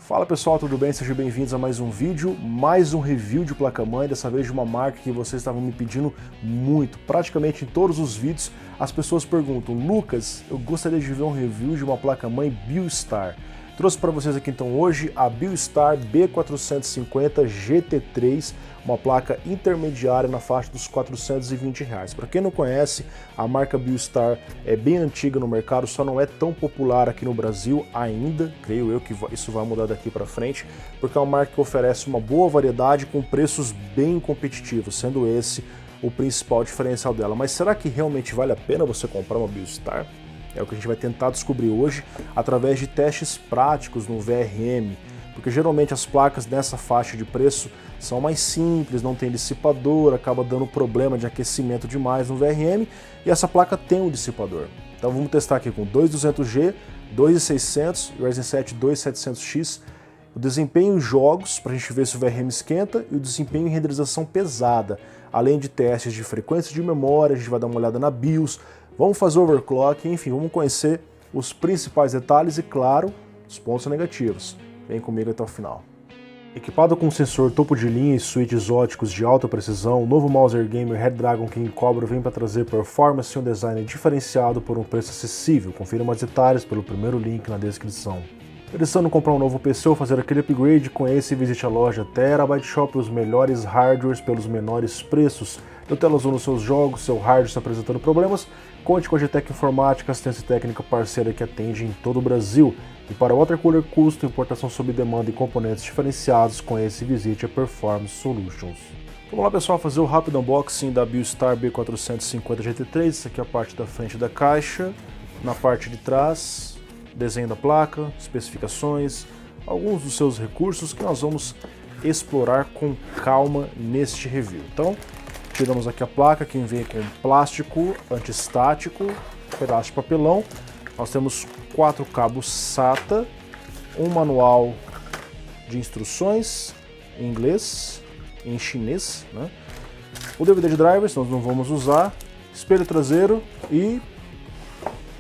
Fala pessoal, tudo bem? Sejam bem-vindos a mais um vídeo, mais um review de placa-mãe, dessa vez de uma marca que vocês estavam me pedindo muito. Praticamente em todos os vídeos as pessoas perguntam: Lucas, eu gostaria de ver um review de uma placa-mãe Biostar. Trouxe para vocês aqui então hoje a Biostar B450 GT3, uma placa intermediária na faixa dos R$420. Para quem não conhece, a marca Biostar é bem antiga no mercado, só não é tão popular aqui no Brasil ainda, creio eu que isso vai mudar daqui para frente, porque é uma marca que oferece uma boa variedade com preços bem competitivos, sendo esse o principal diferencial dela. Mas será que realmente vale a pena você comprar uma Biostar? É o que a gente vai tentar descobrir hoje através de testes práticos no VRM, porque geralmente as placas nessa faixa de preço são mais simples, não tem dissipador, acaba dando problema de aquecimento demais no VRM, e essa placa tem um dissipador. Então vamos testar aqui com 2200G, 2600 e o Ryzen 7 2700X, o desempenho em jogos, para a gente ver se o VRM esquenta, e o desempenho em renderização pesada, além de testes de frequência de memória, a gente vai dar uma olhada na BIOS, vamos fazer overclock, enfim, vamos conhecer os principais detalhes e, claro, os pontos negativos. Vem comigo até o final. Equipado com sensor topo de linha e switches óticos de alta precisão, o novo mouse Gamer Redragon King Cobra vem para trazer performance e um design diferenciado por um preço acessível. Confira mais detalhes pelo primeiro link na descrição. Pensando em comprar um novo PC ou fazer aquele upgrade? Conheça e visite a loja Terabyte Shop, os melhores hardwares pelos menores preços. Deu tela azul nos seus jogos, seu hardware está apresentando problemas? Conte com a GTEC Informática, assistência técnica parceira que atende em todo o Brasil. E para Water Cooler Custo, importação sob demanda e componentes diferenciados, conheça e visite a Performance Solutions. Vamos lá pessoal, fazer o rápido unboxing da Biostar B450 GT3. Essa aqui é a parte da frente da caixa. Na parte de trás, desenho da placa, especificações, alguns dos seus recursos que nós vamos explorar com calma neste review. Então, tiramos aqui a placa, que vem com plástico antistático, pedaço de papelão. Nós temos 4 cabos SATA, um manual de instruções em inglês, em chinês, né? O DVD de drivers nós não vamos usar, espelho traseiro e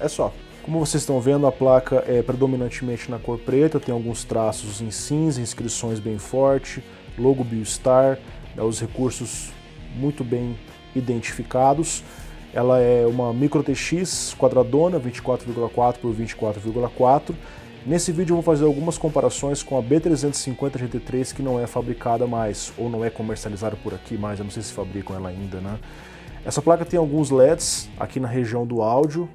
é só. Como vocês estão vendo, a placa é predominantemente na cor preta, tem alguns traços em cinza, inscrições bem forte, logo Biostar, os recursos muito bem identificados. Ela é uma Micro TX quadradona, 24,4 por 24,4. Nesse vídeo eu vou fazer algumas comparações com a B350 GT3, que não é fabricada mais, ou não é comercializada por aqui mais, eu não sei se fabricam ela ainda, né? Essa placa tem alguns LEDs aqui na região do áudio,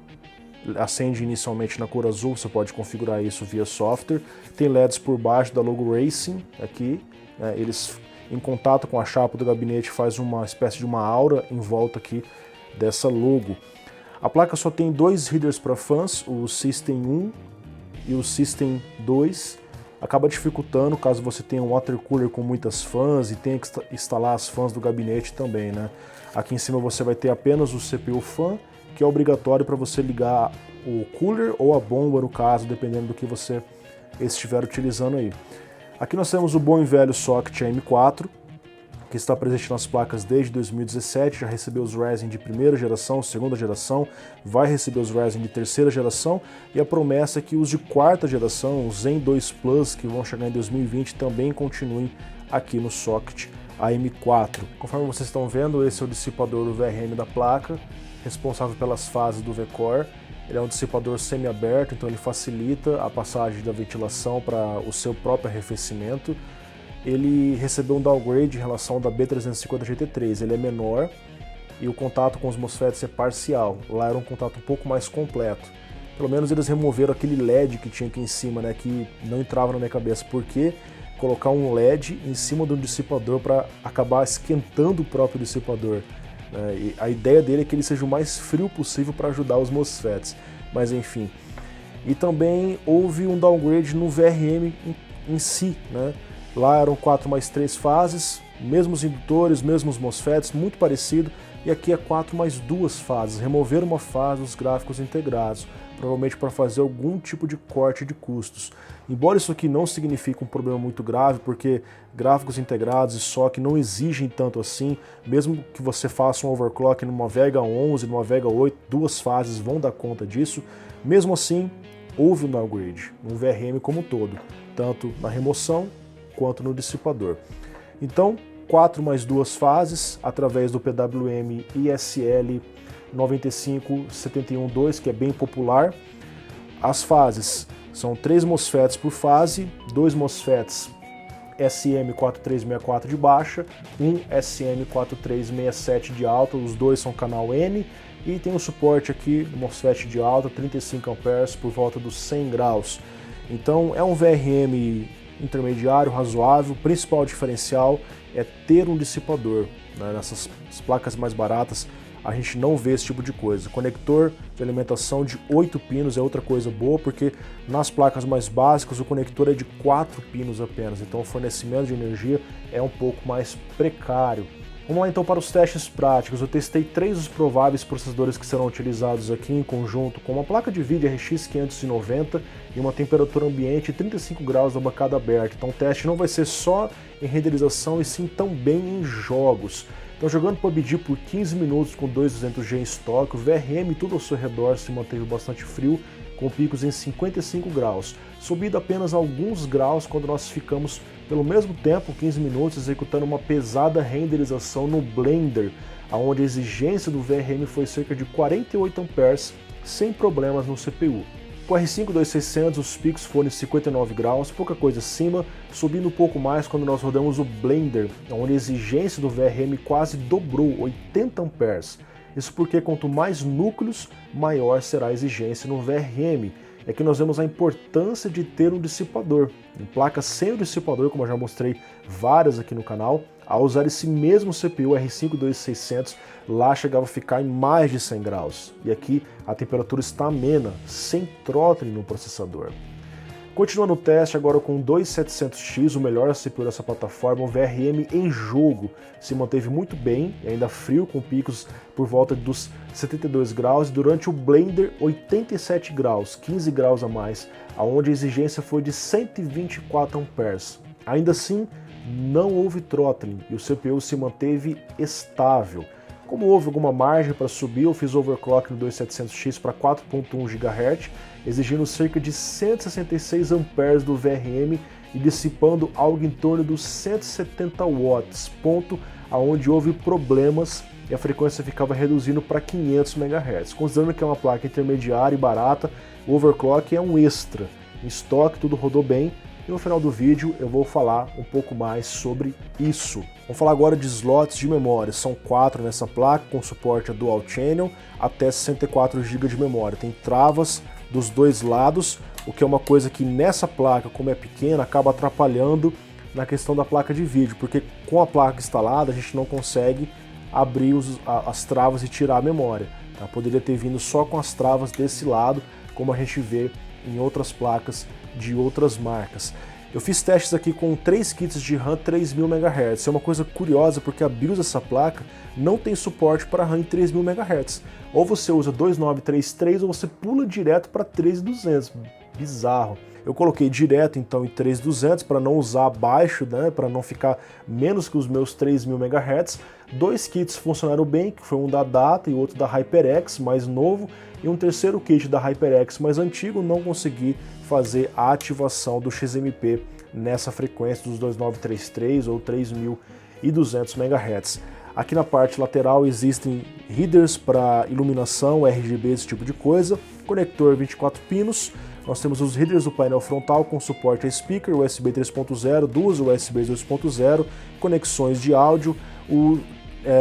acende inicialmente na cor azul, você pode configurar isso via software. Tem LEDs por baixo da logo Racing aqui, né? Eles em contato com a chapa do gabinete faz uma espécie de uma aura em volta aqui dessa logo. A placa só tem 2 headers para fãs, o System 1 e o System 2. Acaba dificultando caso você tenha um water cooler com muitas fãs e tenha que instalar as fãs do gabinete também, né? Aqui em cima você vai ter apenas o CPU fan, que é obrigatório para você ligar o cooler ou a bomba, no caso, dependendo do que você estiver utilizando aí. Aqui nós temos o bom e velho socket AM4, que está presente nas placas desde 2017, já recebeu os Ryzen de primeira geração, segunda geração, vai receber os Ryzen de terceira geração, e a promessa é que os de quarta geração, os Zen 2 Plus, que vão chegar em 2020, também continuem aqui no socket AM4. Conforme vocês estão vendo, esse é o dissipador do VRM da placa, responsável pelas fases do V-Core. Ele é um dissipador semi-aberto, então ele facilita a passagem da ventilação para o seu próprio arrefecimento. Ele recebeu um downgrade em relação ao da B350 GT3, ele é menor e o contato com os MOSFETs é parcial. Lá era um contato um pouco mais completo. Pelo menos eles removeram aquele LED que tinha aqui em cima, né, que não entrava na minha cabeça. Por que colocar um LED em cima de um dissipador para acabar esquentando o próprio dissipador? E a ideia dele é que ele seja o mais frio possível para ajudar os MOSFETs, mas enfim. E também houve um downgrade no VRM em si, né? Lá eram 4 mais 3 fases, mesmos indutores, mesmos MOSFETs, muito parecido, e aqui é 4 mais 2 fases, removeram uma fase dos gráficos integrados, provavelmente para fazer algum tipo de corte de custos. Embora isso aqui não signifique um problema muito grave, porque gráficos integrados e SOC não exigem tanto assim, mesmo que você faça um overclock numa Vega 11, numa Vega 8, 2 fases vão dar conta disso, mesmo assim houve um downgrade, um VRM como um todo. tanto na remoção quanto no dissipador. Então, 4 mais 2 fases, através do PWM ISL 95712, que é bem popular. As fases são 3 MOSFETs por fase, 2 MOSFETs SM4364 de baixa, um SM4367 de alta, os dois são canal N, e tem um suporte aqui do MOSFET de alta, 35 amperes por volta dos 100 graus. Então é um VRM intermediário, razoável. O principal diferencial é ter um dissipador, né? Nessas placas mais baratas a gente não vê esse tipo de coisa. Conector de alimentação de 8 pinos é outra coisa boa, porque nas placas mais básicas o conector é de 4 pinos apenas, então o fornecimento de energia é um pouco mais precário. Vamos lá então para os testes práticos. Eu testei 3 dos prováveis processadores que serão utilizados aqui em conjunto com uma placa de vídeo RX 590 e uma temperatura ambiente 35 graus da bancada aberta. Então o teste não vai ser só em renderização e sim também em jogos. Então jogando PUBG por 15 minutos com 2200G em estoque, o VRM tudo ao seu redor se manteve bastante frio, com picos em 55 graus, subido apenas alguns graus quando nós ficamos pelo mesmo tempo, 15 minutos, executando uma pesada renderização no Blender, onde a exigência do VRM foi cerca de 48 amperes, sem problemas no CPU. Com o R5 2600 os picos foram em 59 graus, pouca coisa acima, subindo um pouco mais quando nós rodamos o Blender, onde a exigência do VRM quase dobrou, 80 amperes. Isso porque quanto mais núcleos, maior será a exigência no VRM. É que nós vemos a importância de ter um dissipador. Em placas sem o dissipador, como eu já mostrei várias aqui no canal, ao usar esse mesmo CPU R5 2600, lá chegava a ficar em mais de 100 graus. E aqui a temperatura está amena, sem throttling no processador. Continuando o teste agora com o 2700X, o melhor CPU dessa plataforma, o VRM em jogo se manteve muito bem, ainda frio, com picos por volta dos 72 graus, e durante o Blender 87 graus, 15 graus a mais, onde a exigência foi de 124 amperes. Ainda assim, não houve throttling e o CPU se manteve estável. Como houve alguma margem para subir, eu fiz overclock no 2700X para 4.1 GHz, exigindo cerca de 166 amperes do VRM e dissipando algo em torno dos 170 watts, ponto aonde houve problemas e a frequência ficava reduzindo para 500 MHz. Considerando que é uma placa intermediária e barata, o overclock é um extra. Em estoque tudo rodou bem. E no final do vídeo eu vou falar um pouco mais sobre isso. Vamos falar agora de slots de memória. São 4 nessa placa, com suporte a Dual Channel, até 64 GB de memória. Tem travas dos dois lados, o que é uma coisa que nessa placa, como é pequena, acaba atrapalhando na questão da placa de vídeo, porque com a placa instalada a gente não consegue abrir as travas e tirar a memória. Tá? Poderia ter vindo só com as travas desse lado, como a gente vê em outras placas de outras marcas. Eu fiz testes aqui com 3 kits de RAM 3000 MHz. É uma coisa curiosa porque a BIOS dessa placa não tem suporte para RAM em 3000 MHz. Ou você usa 2933 ou você pula direto para 13200. Bizarro. Eu coloquei direto então em 3200 para não usar abaixo, né, para não ficar menos que os meus 3000 MHz. 2 kits funcionaram bem, que foi um da Data e outro da HyperX, mais novo, e um terceiro kit da HyperX mais antigo. Não consegui fazer a ativação do XMP nessa frequência dos 2933 ou 3200 MHz. Aqui na parte lateral existem headers para iluminação, RGB, esse tipo de coisa, conector 24 pinos. Nós temos os headers do painel frontal com suporte a speaker, USB 3.0, duas USB 2.0, conexões de áudio, o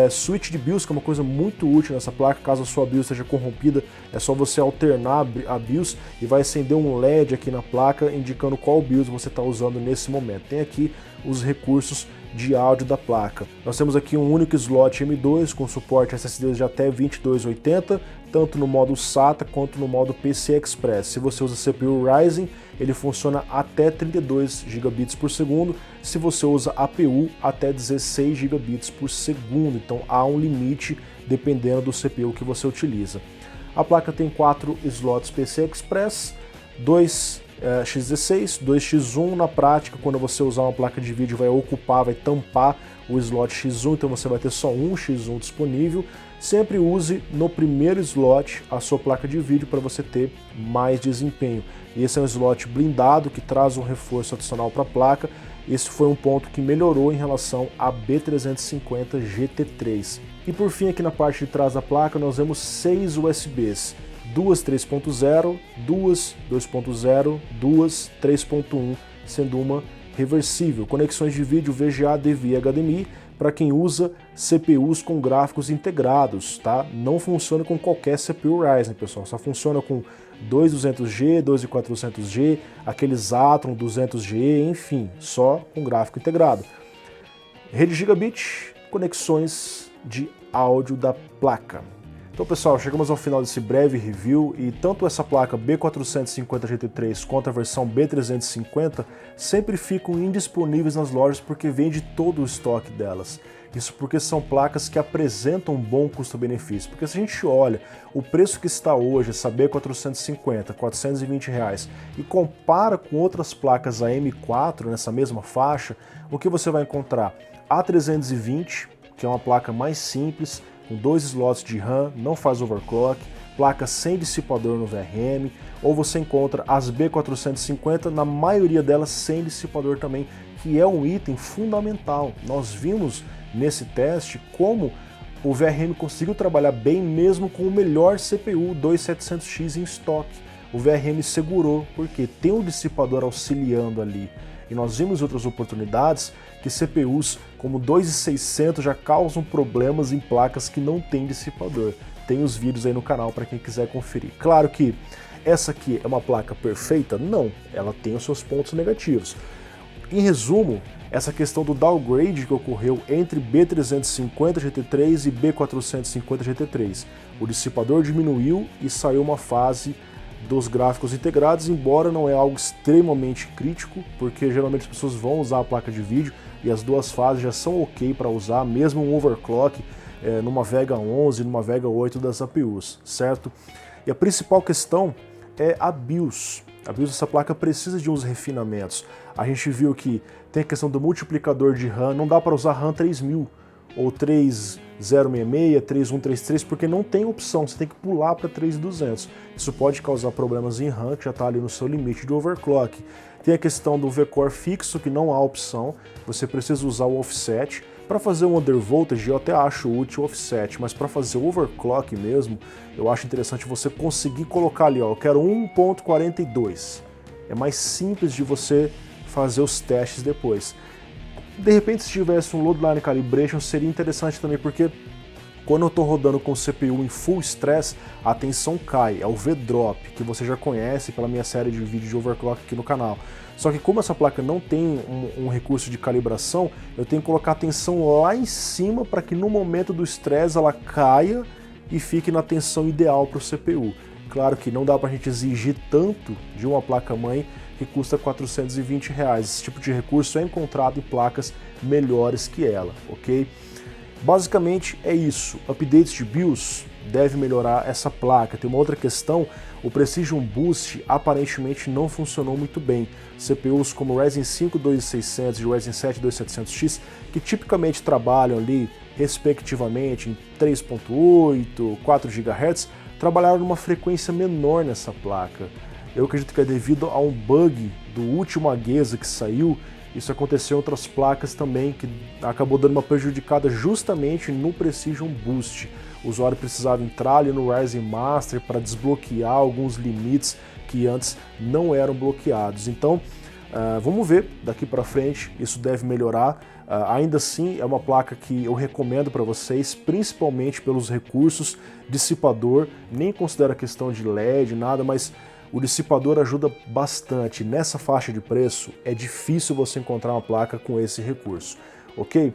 switch de BIOS, que é uma coisa muito útil nessa placa. Caso a sua BIOS esteja corrompida, é só você alternar a BIOS e vai acender um LED aqui na placa indicando qual BIOS você está usando nesse momento. Tem aqui os recursos de áudio da placa. Nós temos aqui um único slot M2 com suporte a SSDs de até 2280, tanto no modo SATA quanto no modo PCI Express. Se você usa CPU Ryzen, ele funciona até 32 GB por segundo. Se você usa APU, até 16 GB por segundo. Então há um limite dependendo do CPU que você utiliza. A placa tem 4 slots PCI Express, 2 X16, 2 X1. Na prática, quando você usar uma placa de vídeo, vai tampar o slot X1, então você vai ter só um X1 disponível. Sempre use no primeiro slot a sua placa de vídeo para você ter mais desempenho. e esse é um slot blindado que traz um reforço adicional para a placa. Esse foi um ponto que melhorou em relação à B350 GT3. E por fim, aqui na parte de trás da placa nós vemos 6 USBs, duas 3.0, duas 2.0, duas 3.1, sendo uma reversível. Conexões de vídeo VGA, DVI e HDMI para quem usa CPUs com gráficos integrados, tá? Não funciona com qualquer CPU Ryzen, pessoal, só funciona com 2200G, 2400G, aqueles Athlon 200G, enfim, só com gráfico integrado. Rede Gigabit, conexões de áudio da placa. Então, pessoal, chegamos ao final desse breve review e tanto essa placa B450 GT3 quanto a versão B350 sempre ficam indisponíveis nas lojas porque vende todo o estoque delas. Isso porque são placas que apresentam um bom custo-benefício. Porque se a gente olha o preço que está hoje, essa B450, R$420, e compara com outras placas AM4 nessa mesma faixa, o que você vai encontrar? A320, que é uma placa mais simples, com 2 slots de RAM, não faz overclock, placa sem dissipador no VRM, ou você encontra as B450, na maioria delas sem dissipador também, que é um item fundamental. Nós vimos nesse teste como o VRM conseguiu trabalhar bem mesmo com o melhor CPU 2700X em estoque. O VRM segurou, porque tem um dissipador auxiliando ali. E nós vimos outras oportunidades que CPUs como 2600 já causam problemas em placas que não tem dissipador. Tem os vídeos aí no canal para quem quiser conferir. Claro que essa aqui é uma placa perfeita? Não, ela tem os seus pontos negativos. Em resumo, essa questão do downgrade que ocorreu entre B350 GT3 e B450 GT3. O dissipador diminuiu e saiu uma fase dos gráficos integrados, embora não é algo extremamente crítico, porque geralmente as pessoas vão usar a placa de vídeo e as duas fases já são ok para usar, mesmo um overclock numa Vega 11, numa Vega 8 das APUs, certo? E a principal questão é a BIOS. A BIOS dessa placa precisa de uns refinamentos. A gente viu que tem a questão do multiplicador de RAM, não dá para usar RAM 3000 ou 3066, 3133, porque não tem opção, você tem que pular para 3200. Isso pode causar problemas em RAM, que já está ali no seu limite de overclock. Tem a questão do V-Core fixo, que não há opção, você precisa usar o offset. Para fazer um undervoltage eu até acho útil o offset, mas para fazer o overclock mesmo, eu acho interessante você conseguir colocar ali, ó, eu quero 1.42. É mais simples de você fazer os testes depois. De repente, se tivesse um Load Line Calibration, seria interessante também, porque quando eu estou rodando com o CPU em full stress, a tensão cai, é o V-Drop, que você já conhece pela minha série de vídeos de overclock aqui no canal. Só que como essa placa não tem um recurso de calibração, eu tenho que colocar a tensão lá em cima para que no momento do stress ela caia e fique na tensão ideal para o CPU. Claro que não dá para a gente exigir tanto de uma placa-mãe que custa R$420. Esse tipo de recurso é encontrado em placas melhores que ela, ok? Basicamente é isso. Updates de BIOS deve melhorar essa placa. Tem uma outra questão, o Precision Boost aparentemente não funcionou muito bem. CPUs como o Ryzen 5 2600 e o Ryzen 7 2700X, que tipicamente trabalham ali respectivamente em 3.8, 4 GHz, trabalharam numa frequência menor nessa placa. Eu acredito que é devido a um bug do último AGESA que saiu. Isso aconteceu em outras placas também, que acabou dando uma prejudicada justamente no Precision Boost. O usuário precisava entrar ali no Ryzen Master para desbloquear alguns limites que antes não eram bloqueados. Então, vamos ver daqui para frente, isso deve melhorar. Ainda assim, é uma placa que eu recomendo para vocês, principalmente pelos recursos, dissipador, nem considero a questão de LED, nada, mas o dissipador ajuda bastante. Nessa faixa de preço, é difícil você encontrar uma placa com esse recurso, ok?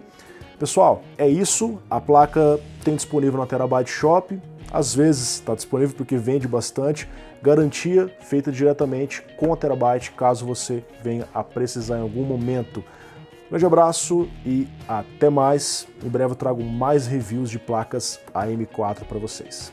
Pessoal, é isso. A placa tem disponível na Terabyte Shop. Às vezes está disponível porque vende bastante. Garantia feita diretamente com a Terabyte, caso você venha a precisar em algum momento. Grande abraço e até mais. Em breve eu trago mais reviews de placas AM4 para vocês.